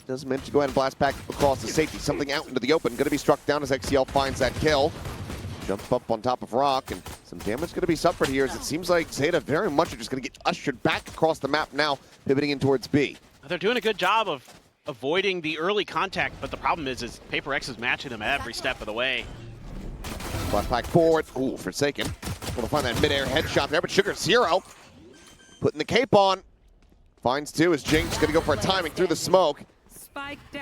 Doesn't manage to go ahead and blast back across the safety. Something out into the open. Going to be struck down as XCL finds that kill. Jumps up on top of Rock, and some damage going to be suffered here as it seems like ZETA very much are just going to get ushered back across the map now, pivoting in towards B. They're doing a good job of avoiding the early contact, but the problem is PRX is matching them every step of the way. Blast back forward. Ooh, Forsaken. Able to find that mid-air headshot there, but Sugar Zero putting the cape on. Finds two as Jinx going to go for a timing through the smoke.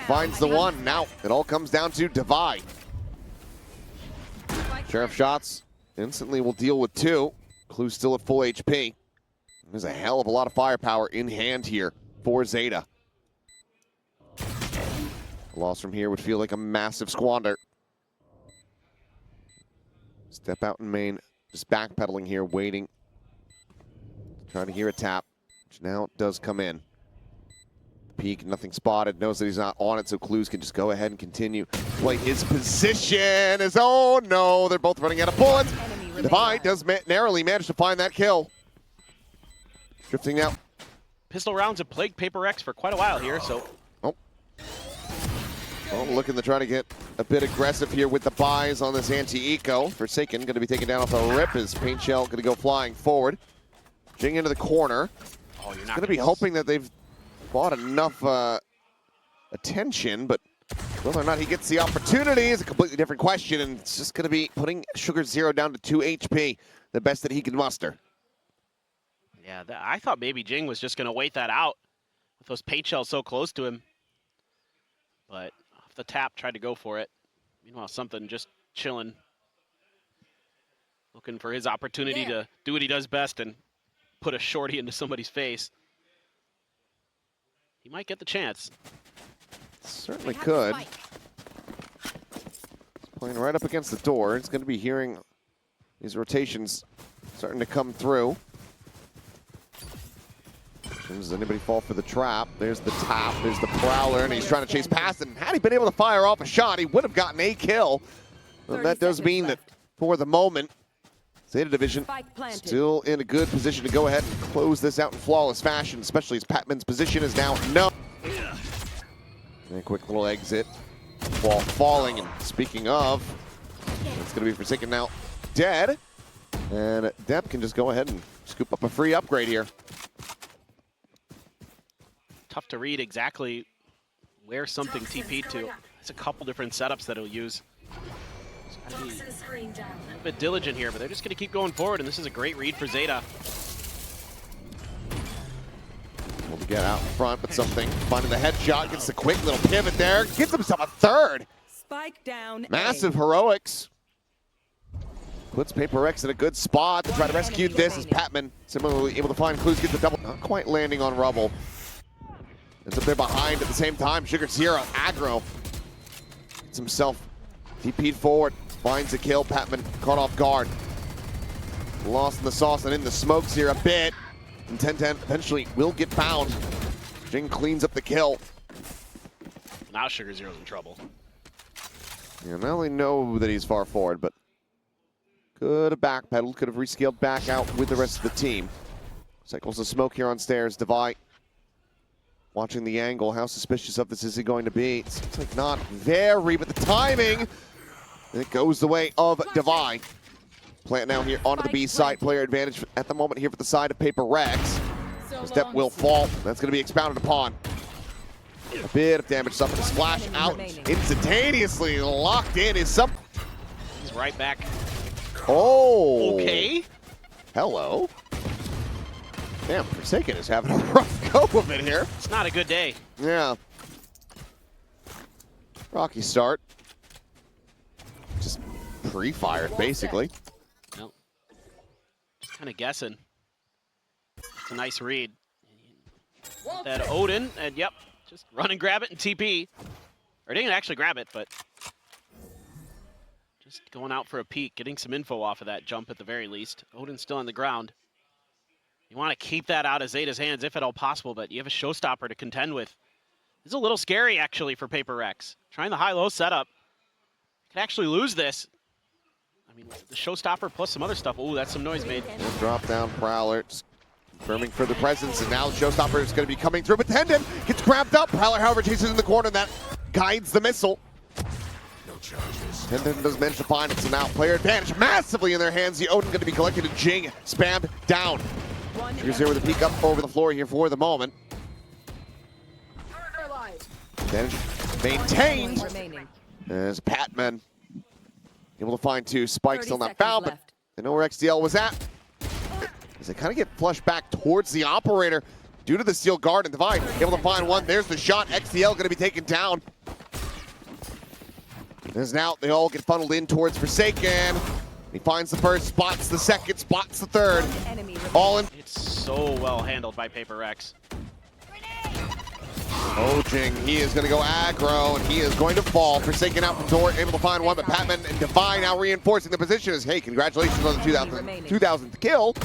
Finds the one. Now it all comes down to Divide. Sheriff shots instantly will deal with two. Clue's still at full HP. There's a hell of a lot of firepower in hand here for ZETA. A loss from here would feel like a massive squander. Step out in main, just backpedaling here, waiting. Trying to hear a tap, which now does come in. Peek, nothing spotted, knows that he's not on it, so Clues can just go ahead and continue play his position. As oh no, they're both running out of bullets. Divide does narrowly manage to find that kill. Drifting out. Pistol rounds have plagued PRX for quite a while here, so. Well, looking to try to get a bit aggressive here with the buys on this anti-eco. Forsaken going to be taken down off a rip as Paint Shell going to go flying forward. Jing into the corner. Oh, you're not going to be hoping that they've bought enough attention, but whether or not he gets the opportunity is a completely different question, and it's just going to be putting Sugar Zero down to 2 HP, the best that he can muster. Yeah, I thought maybe Jing was just going to wait that out with those Paint Shells so close to him. But off the tap, tried to go for it. Meanwhile, something just chilling. Looking for his opportunity to do what he does best and put a shorty into somebody's face. He might get the chance. Certainly could. He's playing right up against the door. It's going to be hearing these rotations starting to come through. Does anybody fall for the trap? There's the tap, there's the Prowler, and he's trying to chase past it. And had he been able to fire off a shot, he would have gotten a kill. Well, that does mean that for the moment, ZETA Division still in a good position to go ahead and close this out in flawless fashion, especially as Patman's position is now no. And a quick little exit. Ball falling, and speaking of, it's going to be Forsaken now dead. And Depp can just go ahead and scoop up a free upgrade here. Tough to read exactly where something TP'd to. There's a couple different setups that he'll use. So gotta be a bit diligent here, but they're just going to keep going forward, and this is a great read for ZETA. Able to get out in front, but something finding the headshot, gets the quick little pivot there, gets himself a third. Spike down. Massive heroics. Puts PRX in a good spot to try to rescue this as Patman similarly able to find Clues, gets the double, not quite landing on Rubble. It's up there behind at the same time. Sugar Zero, aggro. Gets himself TP'd forward, finds a kill. Patman caught off guard. Lost in the sauce and in the smokes here a bit. And 10-10 eventually will get found. Jing cleans up the kill. Now Sugar Zero's in trouble. Yeah, not only know that he's far forward, but could have backpedaled, could have rescaled back out with the rest of the team. Cycles the smoke here on stairs. Divide. Watching the angle, how suspicious of this is he going to be? It seems like not very, but the timing, and it goes the way of Divide. Plant now here onto the B side. Player advantage at the moment here for the side of PRX. Step will fall. That's going to be expounded upon. A bit of damage suffered. A splash out instantaneously locked in is some. He's right back. Oh. Okay. Hello. Damn, Forsaken is having a rough go of it here. It's not a good day. Yeah. Rocky start. Just pre-fired, basically. Nope. Just kind of guessing. It's a nice read. That Odin, and yep, just run and grab it and TP. Or didn't actually grab it, but just going out for a peek, getting some info off of that jump at the very least. Odin's still on the ground. You want to keep that out of ZETA's hands if at all possible, but you have a showstopper to contend with. This is a little scary, actually, for PRX. Trying the high-low setup. Could actually lose this. I mean, the showstopper plus some other stuff. Ooh, that's some noise made. Drop down Prowler. Just Confirming further presence, and now Showstopper is going to be coming through, but Tendon gets grabbed up. Prowler, however, chases in the corner, and that guides the missile. No charges. Tendon does manage to find it, so now player advantage massively in their hands. The Odin going to be collected, and Jing spammed down. Here's here with a peek up over the floor here for the moment. Advantage maintained as Patman able to find two. Spike still not found, but they know where XDL was at. As they kind of get flushed back towards the operator due to the steel guard, and Divide able to find one. There's the shot. XDL going to be taken down. As now they all get funneled in towards Forsaken. He finds the first, spots the second, spots the third. All in. It's so well handled by PRX. Jing, he is going to go aggro, and he is going to fall. Forsaken out from door, able to find one, but Patman and Divine now reinforcing the position as, hey, congratulations on the 2000th kill.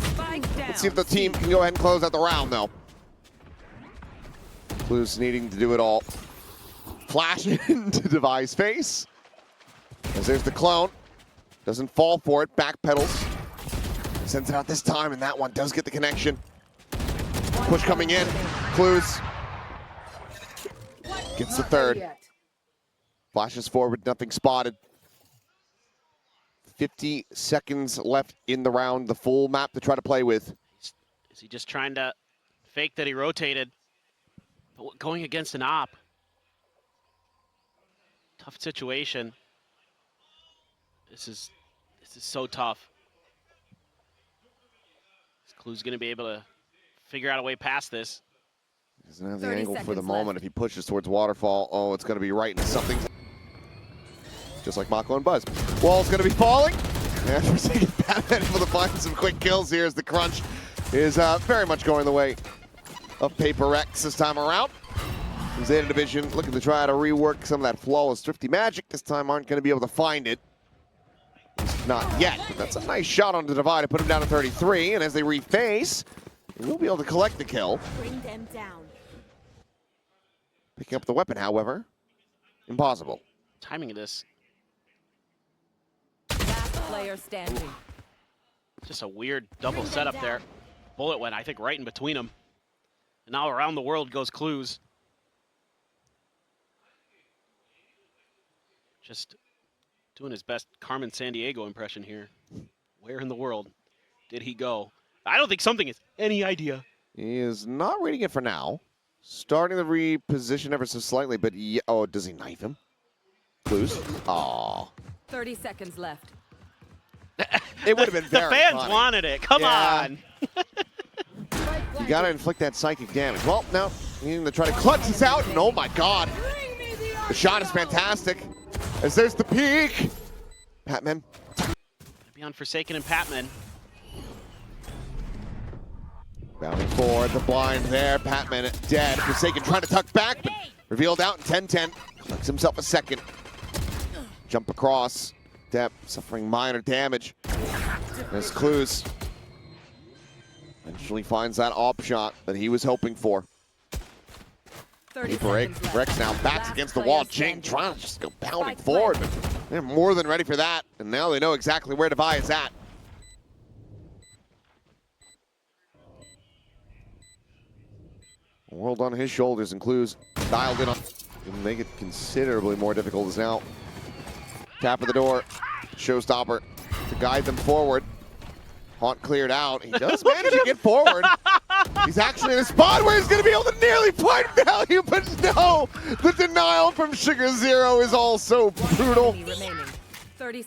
Let's see if the team can go ahead and close out the round, though. Blues needing to do it all. Flash into Devi's face. As there's the clone. Doesn't fall for it, backpedals. Sends it out this time, and that one does get the connection. Push coming in, Clues. Gets the third. Flashes forward, nothing spotted. 50 seconds left in the round, the full map to try to play with. Is he just trying to fake that he rotated? But going against an op. Tough situation. This is so tough. This Clue's gonna be able to figure out a way past this. Doesn't have the angle for the moment. If he pushes towards Waterfall, oh, it's going to be right into something. Just like Mako and Buzz. Wall's going to be falling. And Forsaken Batman able to find some quick kills here as the crunch is very much going the way of PRX this time around. ZETA Division looking to try to rework some of that flawless thrifty magic. This time aren't going to be able to find it. Not yet, but that's a nice shot on the Divide to put him down to 33. And as they reface, they will be able to collect the kill. Bring them down. Picking up the weapon, however, impossible. Timing of this. Last player standing. Just a weird double setup there. Bullet went, I think, right in between them. And now around the world goes Clues. Just doing his best Carmen Sandiego impression here. Where in the world did he go? I don't think something is any idea. He is not reading it for now. Starting to reposition ever so slightly, but oh, does he knife him? Clues? Aw. 30 seconds left. It would have been very The fans funny. wanted it. Come on. You got to inflict that psychic damage. Well, now, needing to try to clutch this out, and oh my god. The shot is fantastic. As there's the peak. Patman. Be on Forsaken and Patman. Bounding forward, the blind there. Patman dead. Forsaken trying to tuck back, but revealed out in 10-10. Collects himself a second. Jump across. Depp suffering minor damage. There's Clues. Eventually finds that op shot that he was hoping for. PRX now backs against the wall. Jing trying to just go pounding forward, but they're more than ready for that. And now they know exactly where Devi is at. World on his shoulders, and Clues dialed in on. Gonna make it considerably more difficult as now. Tap of the door, Showstopper to guide them forward. Haunt cleared out. He does manage to get forward. He's actually in a spot where he's going to be able to nearly find value, but no! The denial from Sugar Zero is also brutal.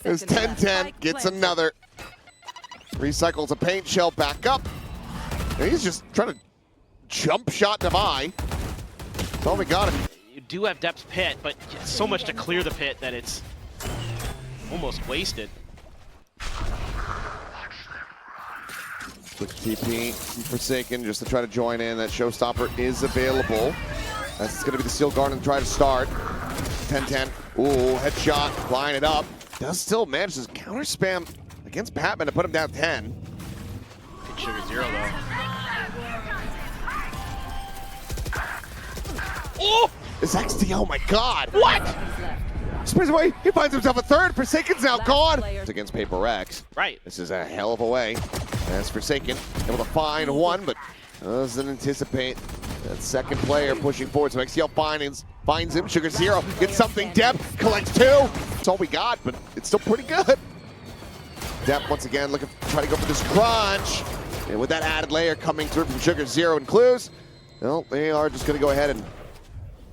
As 10-10 gets another. Recycles a paint shell back up. And he's just trying to jump shot Devi. That's all we got him. You do have Depp's pit, but so much to clear the pit that it's almost wasted. Quick TP from Forsaken just to try to join in. That Showstopper is available. That's going to be the Steel Guard and try to start. 10-10. Ooh, headshot, line it up. Does still manage to counter spam against Patman to put him down 10. Good Sugar Zero, though. Oh! It's XD, oh my god! What? Sprays away, he finds himself a third. Forsaken's now gone. It's against PRX. Right. This is a hell of a way. As Forsaken able to find one, but Doesn't anticipate that second player pushing forward. So XCL finds him. Sugar Zero gets something. Depth collects 2. That's all we got, but it's still pretty good. Depth once again looking to try to go for this crunch. And with that added layer coming through from Sugar Zero and Clues, well, they are just going to go ahead and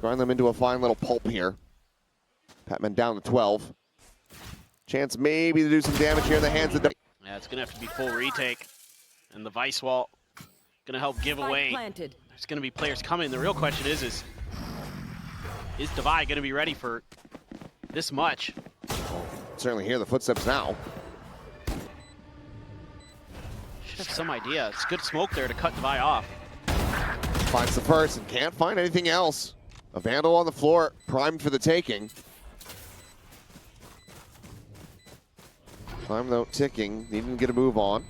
grind them into a fine little pulp here. Patman down to 12. Chance maybe to do some damage here in the hands of the... Yeah, it's going to have to be full retake. And the Vice Wall going to help give away. Planted. There's going to be players coming. The real question is Devi going to be ready for this much? Certainly hear the footsteps now. Should have some idea. It's good smoke there to cut Devi off. Finds the first and can't find anything else. A Vandal on the floor, primed for the taking. Time though ticking, needing to get a move on.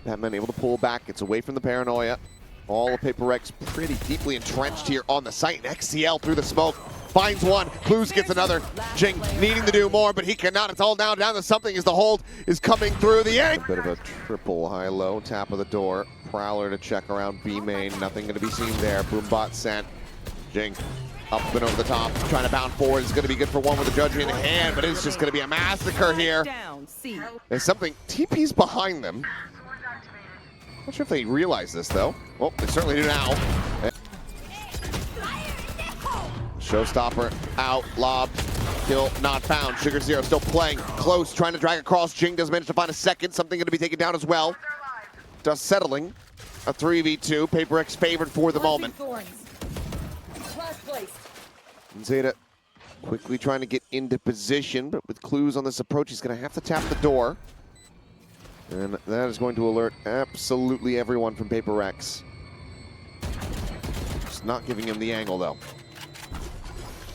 Batman able to pull back, gets away from the paranoia. All of PRX pretty deeply entrenched here on the site. XCL through the smoke, finds one. Clues gets another. Jing needing to do more, but he cannot. It's all down to something as the hold is coming through the end. Bit of a triple high-low tap of the door. Prowler to check around B main. Nothing going to be seen there. Boombot sent. Jing up and over the top, trying to bound forward. It's going to be good for one with the judge in hand, but it's just going to be a massacre here. There's something. TP's behind them. Not sure if they realize this though. Well, they certainly do now. Showstopper out, lob, kill not found. Sugar Zero still playing close, trying to drag across. Jing does manage to find a second. Something going to be taken down as well. Dust settling. A 3v2. PRX favored for the moment. ZETA quickly trying to get into position, but with Clues on this approach, he's going to have to tap the door. And that is going to alert absolutely everyone from PRX. Just not giving him the angle, though.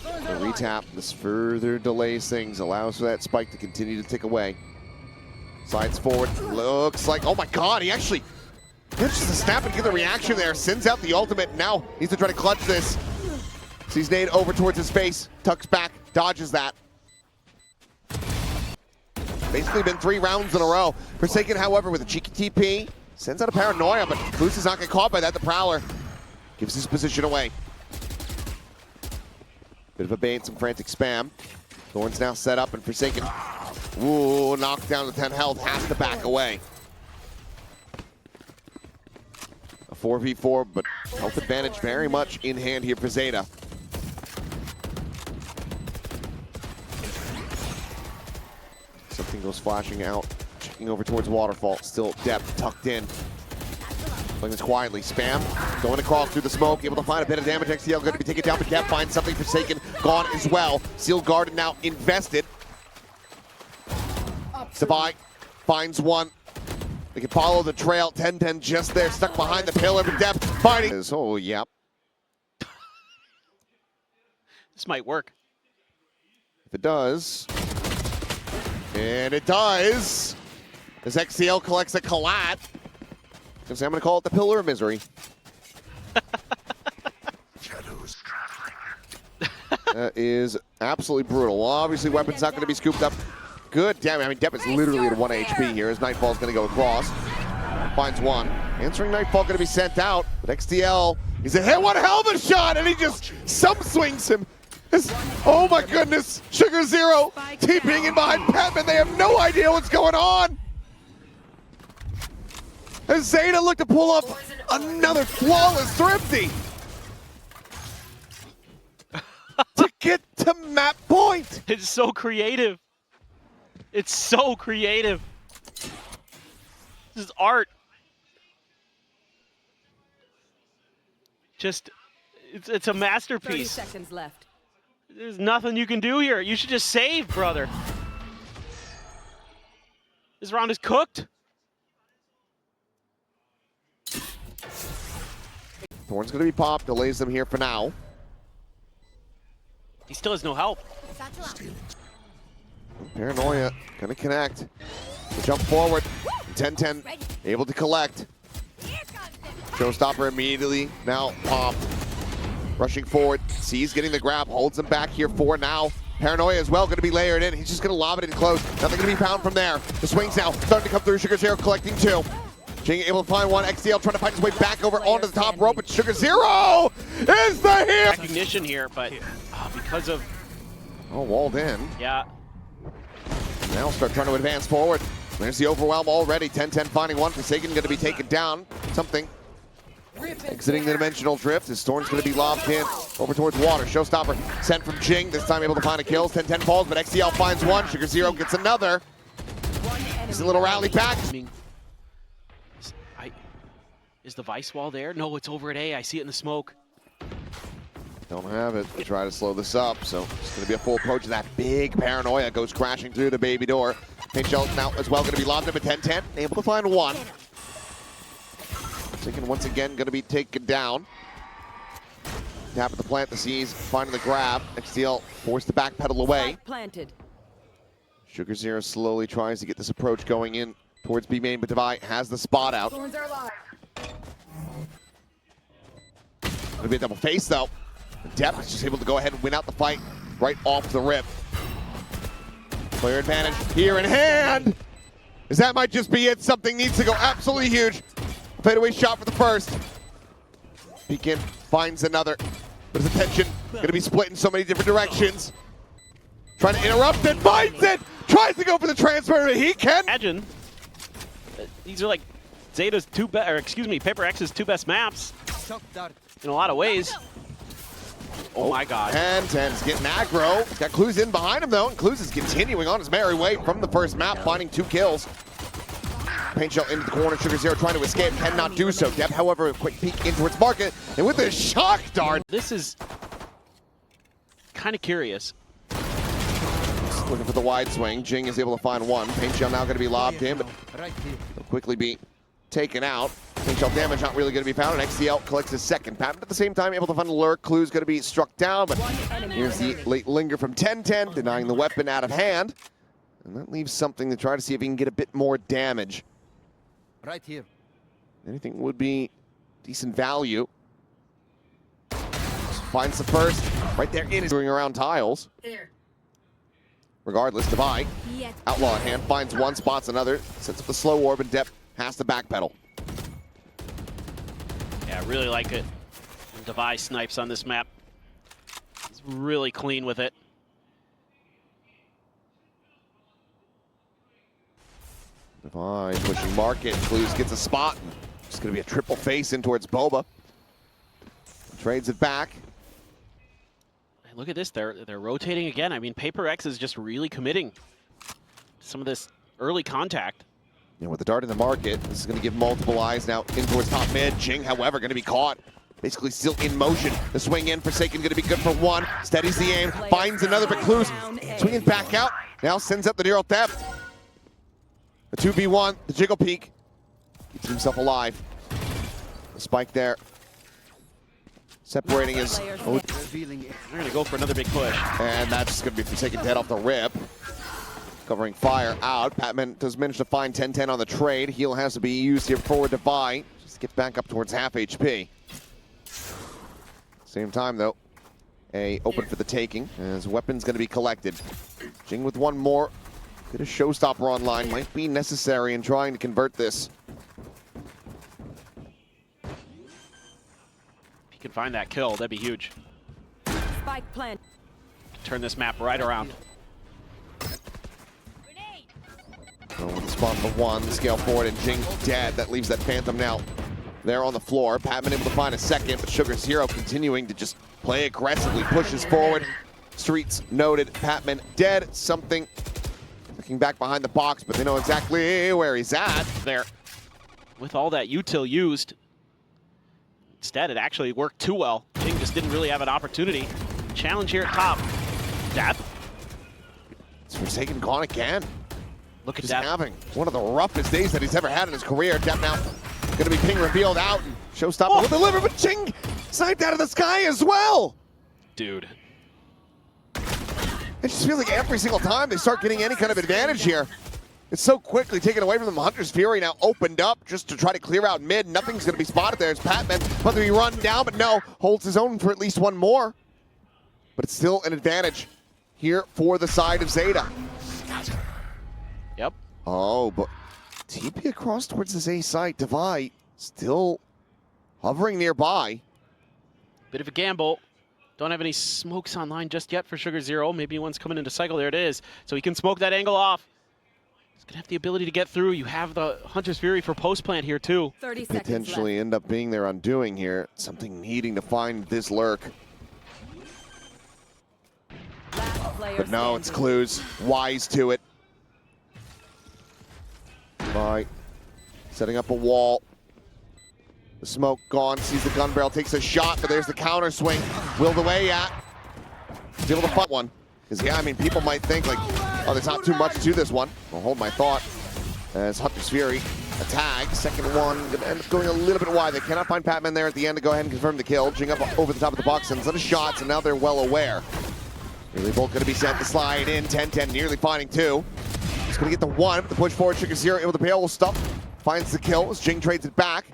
The retap, this further delays things, allows for that spike to continue to tick away. Slides forward, looks like, oh my god, he actually manages to snap and get the reaction there, sends out the ultimate, now needs to try to clutch this. Sees nade over towards his face, tucks back, dodges that. Basically been 3 rounds in a row. Forsaken, however, with a cheeky TP, sends out a paranoia, but Clues does not get caught by that. The Prowler gives his position away. Bit of a bait, some frantic spam. Thorn's now set up, and Forsaken, ooh, knocked down to 10 health, has to back away. A 4v4, but health advantage very much in hand here for ZETA. Something goes flashing out, checking over towards Waterfall. Still Depth tucked in. Playing this quietly. Spam going across through the smoke, able to find a bit of damage. XCL going to be taken down, but Depth finds something. Forsaken gone as well. Seal guarded now invested. Devi finds one. They can follow the trail. 10-10 just there, stuck behind the pillar, but Depth fighting. Oh, yep. This might work. If it does. And it does. As XCL collects a collat. I'm going to call it the Pillar of Misery. Shadows traveling. That is absolutely brutal. Well, obviously, weapon's not going to be scooped up. Good damage. I mean, Depp is literally at 1 HP here as Nightfall's going to go across. Finds one. Answering Nightfall going to be sent out. But XTL, he's a hit. What a hell of a shot! And he just swings him. Oh my goodness! Sugar Zero TPing in behind Patman. They have no idea what's going on. As ZETA look to pull up another flawless thrifty to get to map point. It's so creative. It's so creative. This is art. Just, it's a 30 masterpiece. seconds left. There's nothing you can do here. You should just save, brother. This round is cooked. Thorn's going to be popped, delays them here for now. He still has no help. Paranoia going to connect. The jump forward. 10-10 able to collect. Showstopper immediately now popped. Rushing forward, sees getting the grab, holds him back here for now. Paranoia as well, going to be layered in. He's just going to lob it in close. Nothing going to be found from there. The swings now starting to come through. Sugar Zero collecting 2. Jing able to find one. XDL trying to find his way back over onto the top rope, but Sugar Zero is the hero! Recognition here, but because of... Oh, walled in. Yeah. Now start trying to advance forward. There's the overwhelm already. 10-10 finding one. Forsaken going to be taken down. Something. Exiting the dimensional drift. His Storm's going to be lobbed in over towards water. Showstopper sent from Jing. This time able to find a kill. 10-10 falls, but XDL finds one. Sugar Zero gets another. It's a little rally back. Is the Vice wall there? No, it's over at A. I see it in the smoke. Don't have it. They try to slow this up, so it's going to be a full approach. That big paranoia goes crashing through the baby door. Paint Shell now as well going to be lobbed up at 10-10. Able to find one. Forsaken once again going to be taken down. Tap at the plant, the C's finding the grab. XDL forced to backpedal away. Planted. Sugar Zero slowly tries to get this approach going in towards B main, but Devi has the spot out. Going to be a double face though. Depp is just able to go ahead and win out the fight right off the rip. Player advantage here in hand. As that might just be it. Something needs to go absolutely huge. Fadeaway shot for the first. Beacon finds another. But his attention going to be split in so many different directions. Trying to interrupt it, finds it! Tries to go for the transfer, but he can. Imagine these are like Zeta's Paper X's two best maps in a lot of ways. Oh my god. And Ten's getting aggro. He's got Clues in behind him though, and Clues is continuing on his merry way from the first map, finding 2 kills. Paint Shell into the corner, Sugar Zero trying to escape, cannot do so. Depp, however, a quick peek in towards market, and with a shock dart. This is kind of curious. Looking for the wide swing. Jing is able to find one. Paint Shell now going to be lobbed in, but will quickly be taken out. Paint Shell damage not really going to be found, and XDL collects his second. Patton at the same time able to find a lurk. Clue's going to be struck down, but here's the late linger from 10-10, denying the weapon out of hand. And that leaves something to try to see if he can get a bit more damage. Right here. Anything would be decent value. Finds the first. Right there in his doing around tiles. There. Regardless, Devi, outlaw in hand, finds one, spots another, sets up the slow orb, and Depp has to backpedal. Yeah, I really like it. When Devi snipes on this map. He's really clean with it. Devi pushing market, Clues gets a spot. It's going to be a triple face in towards Boba. Trades it back. Look at this, they're rotating again. I mean, Paper X is just really committing to some of this early contact. And with the dart in the market, this is going to give multiple eyes now in towards top mid. Jing, however, going to be caught. Basically still in motion. The swing in, Forsaken going to be good for one. Steadies the aim, finds another, but Clues swinging back out. Now sends up the neural theft. A 2v1, the jiggle peek. Keeps himself alive. The spike there. Separating his... Oh, They're going to go for another big push. and that's going to be Forsaken dead off the rip. Covering fire out. Patman does manage to find 10-10 on the trade. Heal has to be used here for Devi. Just gets back up towards half HP. Same time, though. A open for the taking, as weapons going to be collected. Jing with one more. Get a showstopper online. Might be necessary in trying to convert this. If he can find that kill, that'd be huge. Spike plant. Turn this map right around. With the spawn for one, the scale forward, and Jing dead. That leaves that Phantom now there on the floor. Patman able to find a second, but Sugar Zero continuing to just play aggressively, pushes forward. Streets noted, Patman dead. Something looking back behind the box, but they know exactly where he's at. There. With all that util used, instead it actually worked too well. Jing just didn't really have an opportunity. Challenge here at top. Depp. It's Forsaken gone again. Look at Just Depp. having one of the roughest days that he's ever had in his career. Depp now going to be ping revealed out, and Showstopper will deliver, but Jing sniped out of the sky as well. Dude. It just feels like every single time they start getting any kind of advantage here, it's so quickly taken away from them. Hunter's Fury now opened up just to try to clear out mid. Nothing's going to be spotted there. It's Patman about to be run down, but no, holds his own for at least one more. But it's still an advantage here for the side of Zeta. Yep. Oh, but TP across towards this A site. Devi still hovering nearby. Bit of a gamble. Don't have any smokes online just yet for Sugar Zero. Maybe one's coming into cycle. There it is. So he can smoke that angle off. He's going to have the ability to get through. You have the Hunter's Fury for post plant here too. 30 seconds Potentially left. end up being their undoing here. Something needing to find this lurk. Last player But no, it's standing. Clues. Wise to it. By setting up a wall. The smoke gone, sees the gun barrel, takes a shot, but there's the counter swing. Willed away at. He's able to fight one. Because, yeah, I mean, people might think, like, oh, there's not too much to this one. I'll hold my thought. As Hunter's Fury, a tag. Second one, gonna end up going a little bit wide. They cannot find Patman there at the end to go ahead and confirm the kill. Jing up over the top of the box, and a shots, and now they're well aware. Really both going to be sent to slide in. 10-10, nearly finding two. He's going to get the one, but the push forward, Sugar Zero able to pay all stuff. Finds the kill as Jing trades it back.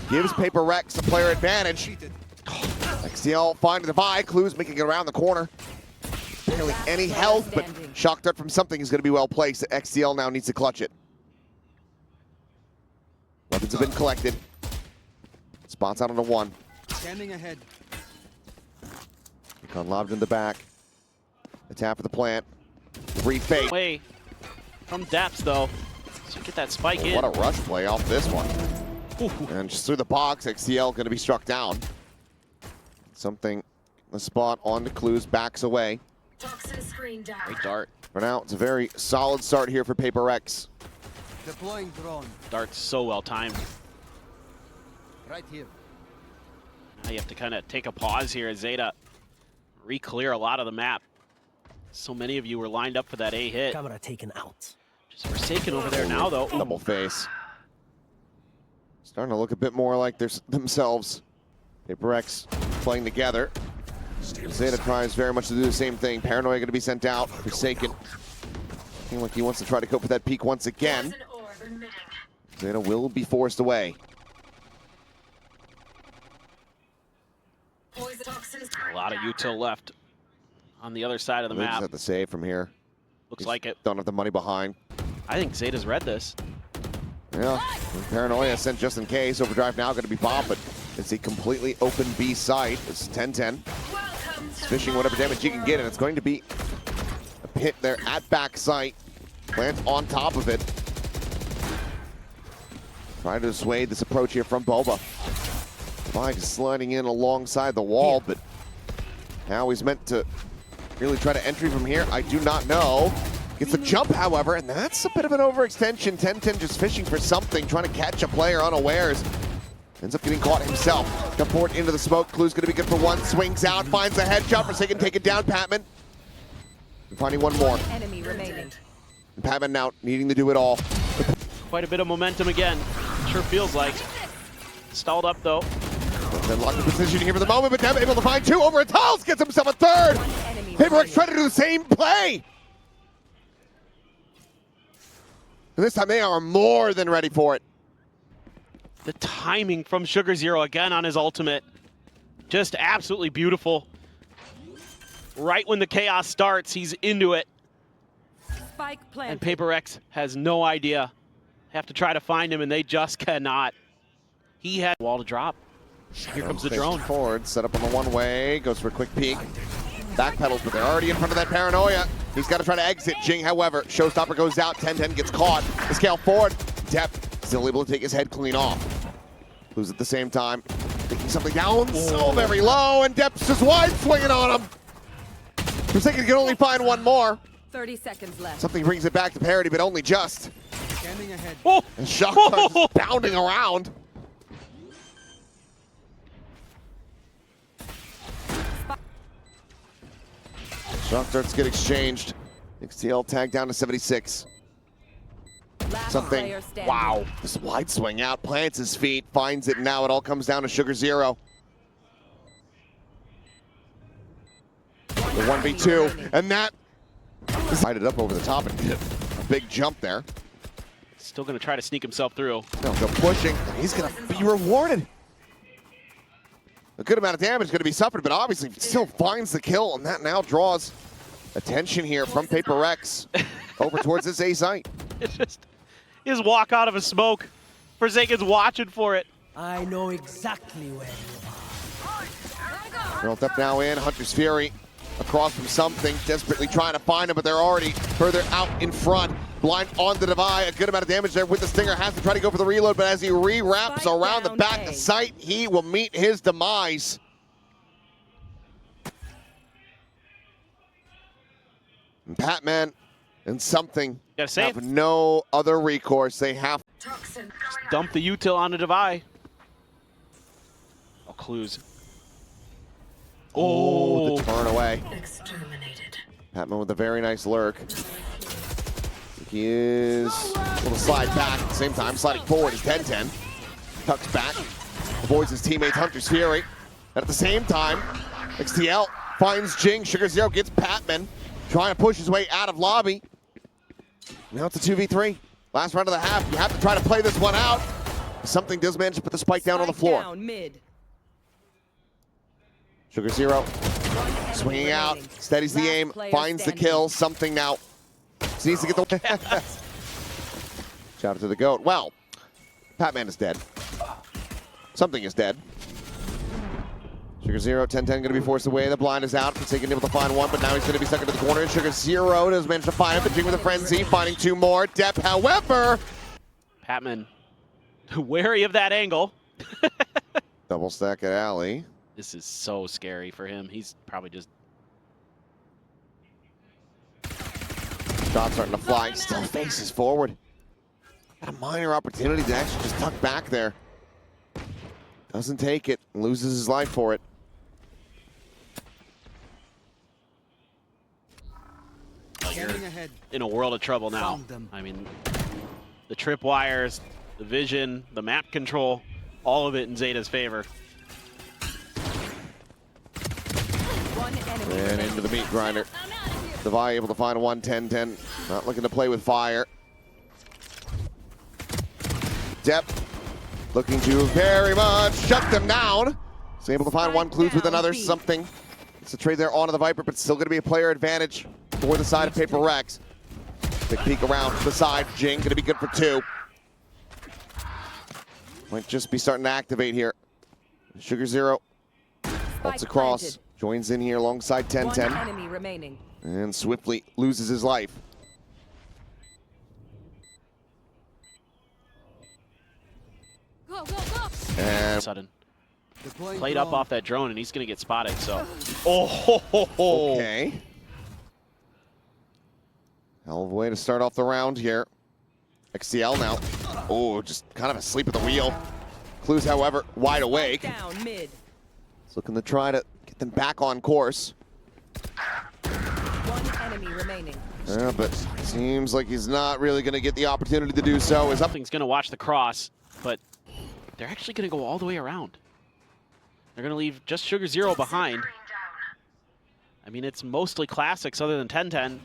Gives PRX a player advantage. XTL finding the Devi. Clues making it around the corner. Barely any health, but shock dart from something is going to be well placed. XTL now needs to clutch it. Weapons have been collected. Spots out on the one. Standing ahead. Recon lobbed in the back. A tap for the plant. Refake. Way from depths though. So you get that spike in. What a rush play off this one. Ooh. And just through the box, XTL going to be struck down. Something, the spot on the Clues, backs away. Toxin screen down. Great dart. For now, it's a very solid start here for PRX. Deploying drone. Dart's so well timed. Right here. Now you have to kind of take a pause here as ZETA re-clear a lot of the map. So many of you were lined up for that A hit. Camera taken out. Just Forsaken over there now though. Ooh. Double face. Starting to look a bit more like themselves. PRX playing together. ZETA tries very much to do the same thing. Paranoia going to be sent out. Forsaken. Looking like he wants to try to go for that peak once again. Poison orb emitting. ZETA will be forced away. Poison toxin A lot of util left on the other side of the They just map. have to save from here. Looks like it. Don't have the money behind. I think ZETA's read this. Yeah, Paranoia sent just in case. Overdrive now going to be bombed, but it's a completely open B site. It's 10-10. Welcome It's to fishing whatever damage he can get, and it's going to be a pit there at back site. Plant on top of it. Trying to dissuade this approach here from Boba. Mike sliding in alongside the wall, but now he's meant to really try to entry from here. I do not know. Gets the jump, however, and that's a bit of an overextension. 10-10 just fishing for something, trying to catch a player unawares. Ends up getting caught himself. Jump forward into the smoke. Clue's going to be good for one. Swings out, finds a headshot. Forsaken take it down. Patman. And finding one more. Enemy remaining. And Patman now needing to do it all. Quite a bit of momentum again. Sure feels like. Stalled up though. Then locked in position here for the moment, but Dev able to find two over at Tiles. Gets himself a third. Enemy PRX trying to do the same play. And this time they are more than ready for it. The timing from Sugar Zero again on his ultimate. Just absolutely beautiful. Right when the chaos starts, he's into it. Spike And planted. PRX has no idea. Have to try to find him, and they just cannot. He had a wall to drop. Here comes the drone. Forward, set up on the one-way, goes for a quick peek. Backpedals, but they're already in front of that Paranoia. He's got to try to exit. Jing, however, Showstopper goes out. 10-10 gets caught. The scale forward. Depp still able to take his head clean off. Who's at the same time taking something down so very low, and Depp's just wide swinging on him. Forsaken can only find one more. 30 seconds left. Something brings it back to parity, but only just. Standing ahead. Oh! And Shock's just bounding around. Shock darts get exchanged. XTL tagged down to 76. Last Something. player standing. Wow. This wide swing out, plants his feet, finds it. Now it all comes down to Sugar Zero. The 1v2, and that light it up over the top and did a big jump there. Still going to try to sneak himself through. No, go pushing. He's going to be rewarded. A good amount of damage going to be suffered, but obviously still finds the kill, and that now draws attention here from PRX over towards this A site. It's just, He just walk out of a smoke. Forsaken's watching for it. I know exactly where you are. Built up now in Hunter's Fury. Across from something, desperately trying to find him, but they're already further out in front. Blind on the Divide, a good amount of damage there with the Stinger. Has to try to go for the reload, but as he re-wraps Spike around the down back A. of sight, he will meet his demise. And Patman and something Gotta save. have no other recourse. They have Toxin. Dump the util on the Divide. Oh, clues. the turn away. Exterminated. Patman with a very nice lurk. He is a little slide back at the same time, sliding forward is 10-10. Tucks back, avoids his teammates Hunter's Fury. And at the same time, XTL finds Jing. Sugar Zero gets Patman, trying to push his way out of lobby. Now it's a 2v3. Last round of the half. You have to try to play this one out. Something does manage to put the spike down on the floor. Down mid. Sugar Zero One enemy swinging out, remaining. steadies the Last aim, player finds the standing. kill. Something now just needs to get the shout out to the GOAT. Well, Patman is dead. Something is dead. Sugar Zero, 10-10 going to be forced away. The blind is out. Forsaken able to find one, but now he's going to be stuck into the corner. Sugar Zero does manage to find him, but Jing with a frenzy, finding two more. Depp, however, Patman, wary of that angle. double stack at Alley. This is so scary for him. He's probably just... Shot starting to fly, still faces forward. Got a minor opportunity to actually just tuck back there. Doesn't take it, loses his life for it. Scanning ahead. in a world of trouble now. Found them. I mean, the tripwires, the vision, the map control, all of it in Zeta's favor. One enemy And remaining. into the meat grinder. Devi able to find one 10-10. Not looking to play with fire. Depp looking to very much shut them down. He's able to find one, clues with another, B. something. It's a trade there onto the Viper, but still going to be a player advantage for the side of PRX. Big peek around to the side. Jing going to be good for two. Might just be starting to activate here. Sugar Zero bolts across, planted. joins in here alongside One 10-10, enemy remaining. and swiftly loses his life. Go, go, go! And Sudden. Deploying Played up drone. off that drone, and he's going to get spotted, so... Oh, ho, ho, ho. okay. Hell of a way to start off the round here. XCL now. Oh, just kind of asleep at the wheel. Clues, however, wide awake. Down mid. He's looking to try to get them back on course. One enemy remaining. Yeah, but seems like he's not really going to get the opportunity to do so. Is up. Something's going to watch the cross, but they're actually going to go all the way around. They're going to leave just Sugar Zero behind. I mean, it's mostly classics other than 10-10.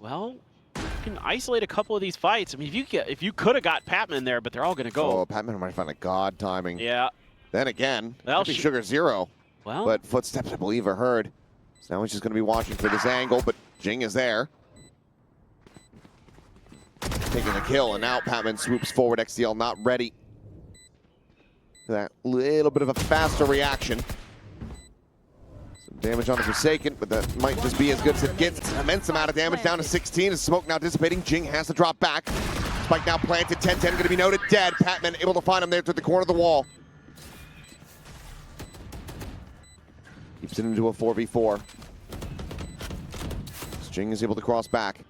Well, you can isolate a couple of these fights. I mean, if you could have got Patman there, but they're all going to go. Oh, Patman might find a god timing. Yeah. Then again, Well, could be Sugar Zero. Well, But footsteps, I believe, are heard. So now he's just going to be watching for this angle, but Jing is there. Taking the kill, and now Patman swoops forward. XDL not ready. That little bit of a faster reaction. Some damage on the Forsaken, but that might just be as good as it gets. It's an immense amount of damage, down to 16. As smoke now dissipating, Jing has to drop back. Spike now planted, 10-10 going to be noted dead. Patman able to find him there through the corner of the wall. Keeps it into a 4v4. Jing is able to cross back.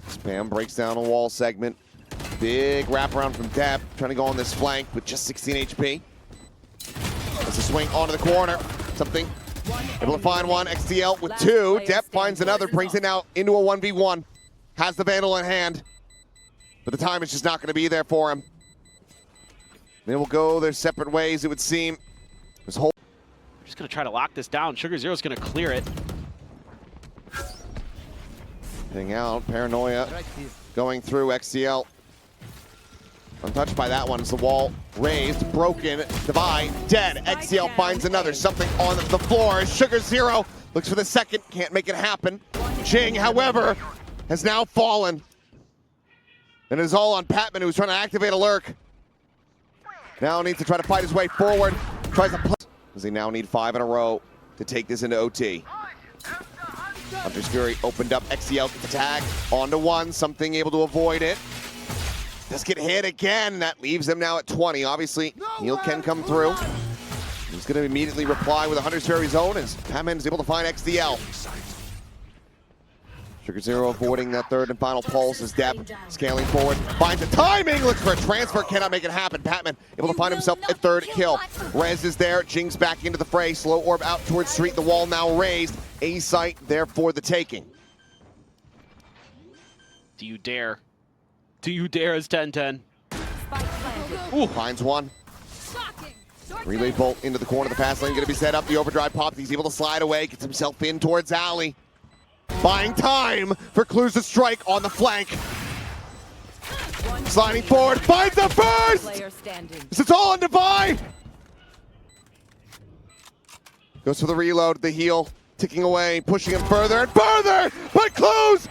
Spam breaks down a wall segment. Big wraparound from Depp, trying to go on this flank with just 16 HP. It's a swing onto the corner. Something able to find one. XTL with Last two. player Depp finds standing. another, brings it now into a 1v1. Has the Vandal in hand, but the time is just not going to be there for him. They will go their separate ways, it would seem. This whole just going to try to lock this down. Sugar Zero's going to clear it. thing out. Paranoia Right here. going through. XCL untouched by that one. As the wall raised, broken. Divide, dead. XCL finds another. Something on the floor. Sugar Zero Looks for the second, can't make it happen. Jing, however, has now fallen. And it is all on Patman, who's trying to activate a lurk. Now needs to try to fight his way forward. Tries to play. As they now need 5 in a row to take this into OT. Hunter's Fury opened up. XCL gets the tag. On to 1, something able to avoid it. Does get hit again. That leaves them now at 20. Obviously, Neil can come through. He's going to immediately reply with a Hunter's Fury zone as Patman is able to find XDL. Sugar Zero avoiding that third and final pulse as Deb scaling forward. Finds the timing, looks for a transfer, cannot make it happen. Patman able to find himself a third kill. Rez is there, Jing's back into the fray. Slow orb out towards street, the wall now raised. A site there for the taking. Do you dare? Do you dare as 10-10? Ooh, finds one. Relay bolt into the corner of the pass lane, gonna be set up. The overdrive pops, he's able to slide away, gets himself in towards Alley. Buying time for Clues to strike on the flank. Sliding forward, finds the first! It's all on Divide! Goes for the reload, the heal, ticking away, pushing him further and further, but Clues